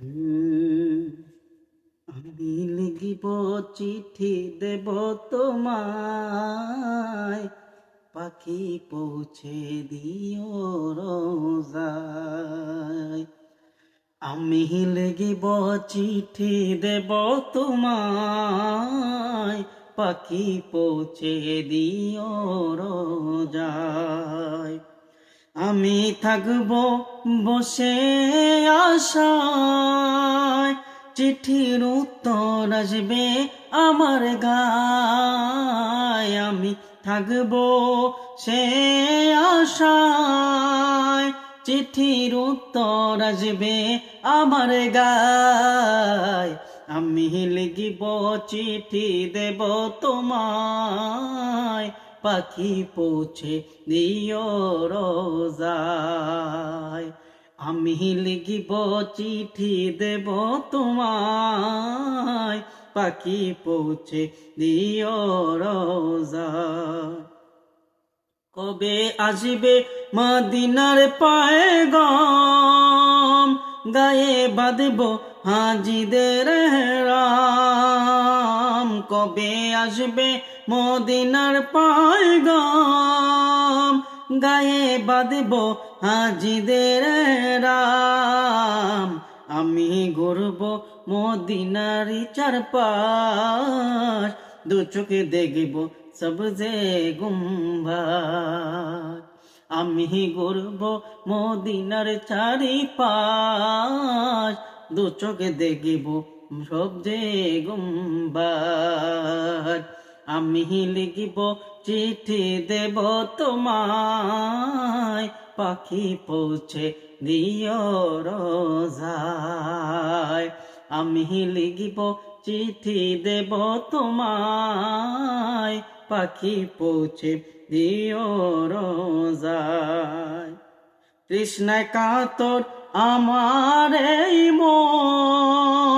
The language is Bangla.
উম, আমি লিখিব চিঠি দেব তোমায়, পাখি পৌঁছে দিও রোজায়। আমি লিখিব চিঠি দেব তোমায়, পাখি পৌঁছে দিও রোজায়। আমি থাকব বসে আশায়, চিঠির উত্তর আসবে আমার গায়। আমি থাকব সে আশায়, চিঠির উত্তর আসবে আমার গায়। আমি লিখিব চিঠি দেব তোমায়, পাখি পৌঁছে দিও রোজায়। আমি লিখিব চিঠি দেব তোমায়, পাখি পৌঁছে দিও রোজায়। কবে আসবে মদিনার পয়গাম, গায়ে বাঁধব হাজিদের রাম। কবে আসবে মদিনার পয়গাম, গায়ে বাঁধব হাজিদের রাম। আমি ঘুরব মদিনারি চারপাশ, দু চোখে দেখব সবজে গুম্বাদ। আমি ঘুরব মদিনার চারিপাশ, দু চোখে দেখব সবজে গুম্বাদ। আমি লিখিব চিঠি দেব তোমায়, পাখি পৌঁছে দিও রোজায়। আমি লিখিব চিঠি দেব তোমায়, পাখি পৌঁছে দিও রোজায়। তৃষ্ণায় কাতর আমার এই মন,